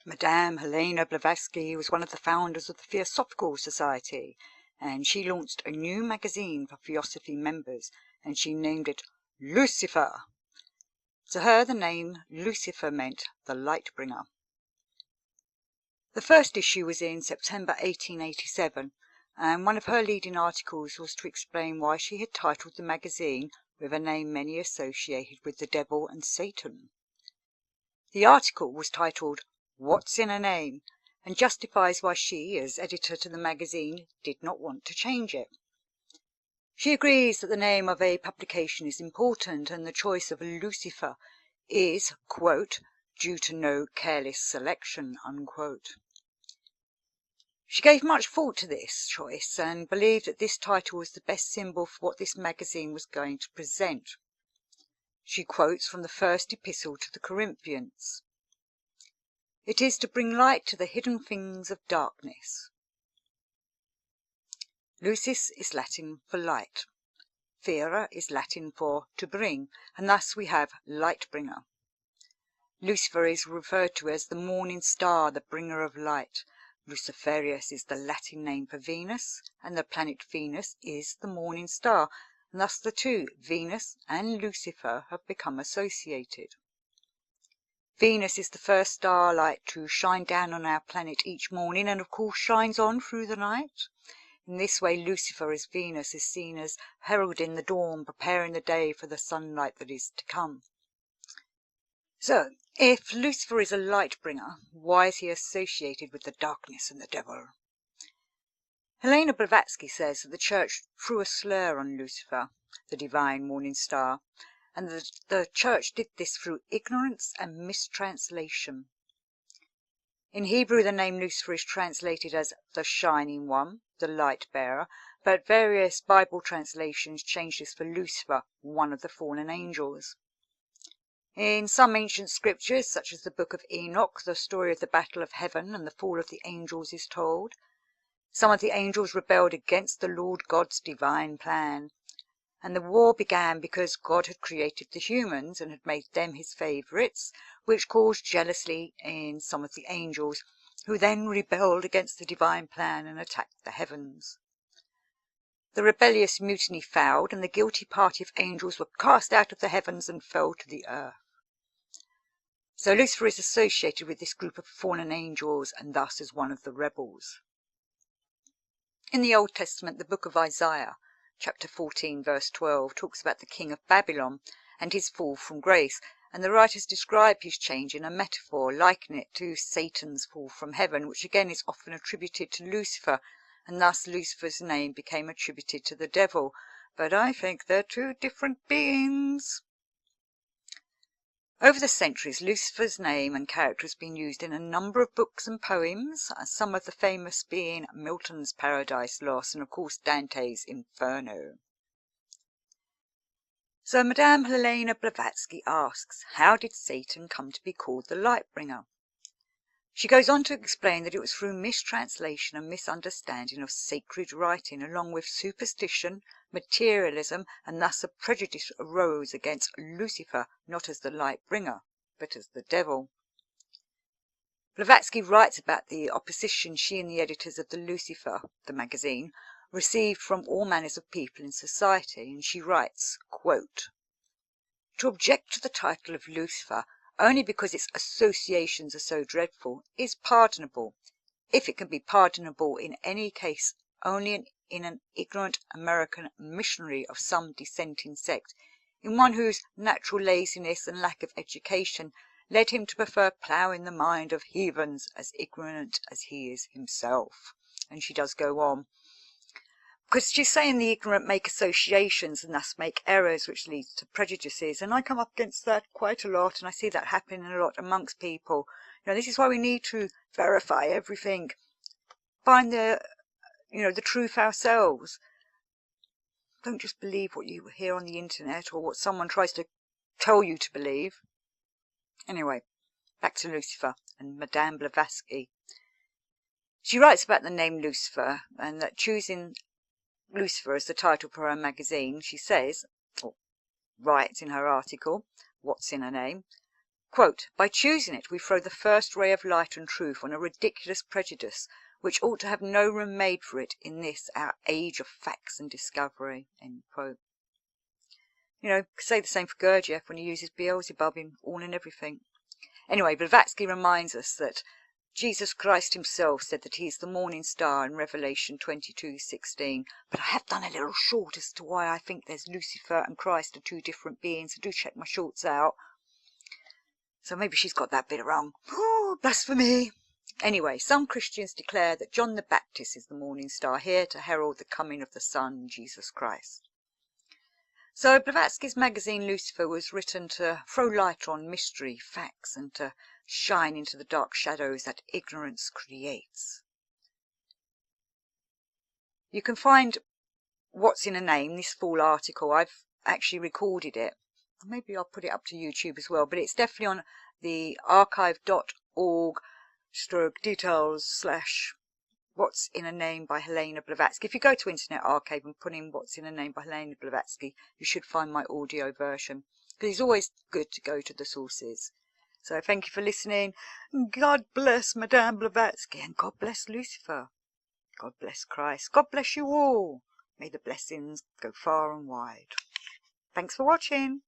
Madame Helena Blavatsky was one of the founders of the Theosophical Society, and she launched a new magazine for Theosophy members, and she named it Lucifer. To her, the name Lucifer meant the light bringer. The first issue was in September 1887, and one of her leading articles was to explain why she had titled the magazine with a name many associated with the devil and Satan. The article was titled "What's in a Name?" and justifies why she, as editor to the magazine, did not want to change it. She agrees that the name of a publication is important, and the choice of Lucifer is, quote, due to no careless selection, unquote. She gave much thought to this choice and believed that this title was the best symbol for what this magazine was going to present. She quotes from the first epistle to the Corinthians. It is to bring light to the hidden things of darkness. Lucis is Latin for light. Fera is Latin for to bring, and thus we have light bringer. Lucifer is referred to as the morning star, the bringer of light. Luciferius is the Latin name for Venus, and the planet Venus is the morning star, and thus the two, Venus and Lucifer, have become associated. Venus is the first starlight to shine down on our planet each morning, and of course shines on through the night. In this way, Lucifer as Venus is seen as heralding the dawn, preparing the day for the sunlight that is to come. So, if Lucifer is a light bringer, why is he associated with the darkness and the devil? Helena Blavatsky says that the Church threw a slur on Lucifer, the divine morning star, and that the Church did this through ignorance and mistranslation. In Hebrew, the name Lucifer is translated as the shining one, the light bearer, but various Bible translations change this for Lucifer, one of the fallen angels. In some ancient scriptures, such as the Book of Enoch, the story of the battle of heaven and the fall of the angels is told. Some of the angels rebelled against the Lord God's divine plan, and the war began because God had created the humans and had made them his favourites, which caused jealousy in some of the angels, who then rebelled against the divine plan and attacked the heavens. The rebellious mutiny failed, and the guilty party of angels were cast out of the heavens and fell to the earth. So Lucifer is associated with this group of fallen angels, and thus is one of the rebels. In the Old Testament, the book of Isaiah, chapter 14, verse 12, talks about the king of Babylon and his fall from grace, and the writers describe his change in a metaphor, likening it to Satan's fall from heaven, which again is often attributed to Lucifer, and thus Lucifer's name became attributed to the devil. But I think they're two different beings. Over the centuries, Lucifer's name and character has been used in a number of books and poems, some of the famous being Milton's Paradise Lost and of course Dante's Inferno. So Madame Helena Blavatsky asks, how did Satan come to be called the Lightbringer? She goes on to explain that it was through mistranslation and misunderstanding of sacred writing, along with superstition, materialism, and thus a prejudice arose against Lucifer, not as the light bringer, but as the devil. Blavatsky writes about the opposition she and the editors of the Lucifer, the magazine, received from all manners of people in society, and she writes, quote, "To object to the title of Lucifer only because its associations are so dreadful is pardonable, if it can be pardonable in any case only in an ignorant American missionary of some dissenting sect, in one whose natural laziness and lack of education led him to prefer ploughing the mind of heathens as ignorant as he is himself." And she does go on, because she's saying the ignorant make associations and thus make errors, which leads to prejudices, and I come up against that quite a lot, and I see that happening a lot amongst people. This is why we need to verify everything, find the truth ourselves. Don't just believe what you hear on the internet or what someone tries to tell you to believe. Anyway, back to Lucifer and Madame Blavatsky. She writes about the name Lucifer, and that choosing Lucifer as the title for her magazine, she says, or writes in her article, What's in a Name? Quote, "By choosing it, we throw the first ray of light and truth on a ridiculous prejudice which ought to have no room made for it in this our age of facts and discovery." End quote. You know, say the same for Gurdjieff when he uses Beelzebub in all and everything. Anyway, Blavatsky reminds us that Jesus Christ himself said that he is the morning star in Revelation 22:16. But I have done a little short as to why I think there's Lucifer and Christ are two different beings. So do check my shorts out. So maybe she's got that bit wrong. Oh, blasphemy. Anyway, some Christians declare that John the Baptist is the morning star, here to herald the coming of the Son, Jesus Christ. So Blavatsky's magazine Lucifer was written to throw light on mystery, facts, and to shine into the dark shadows that ignorance creates. You can find What's in a Name, this full article. I've actually recorded it. Maybe I'll put it up to YouTube as well, but it's definitely on the archive.org/details/What's in a Name by Helena Blavatsky. If you go to Internet Archive and put in What's in a Name by Helena Blavatsky, you should find my audio version, because it's always good to go to the sources. So thank you for listening. God bless Madame Blavatsky, and God bless Lucifer. God bless Christ. God bless you all. May the blessings go far and wide. Thanks for watching.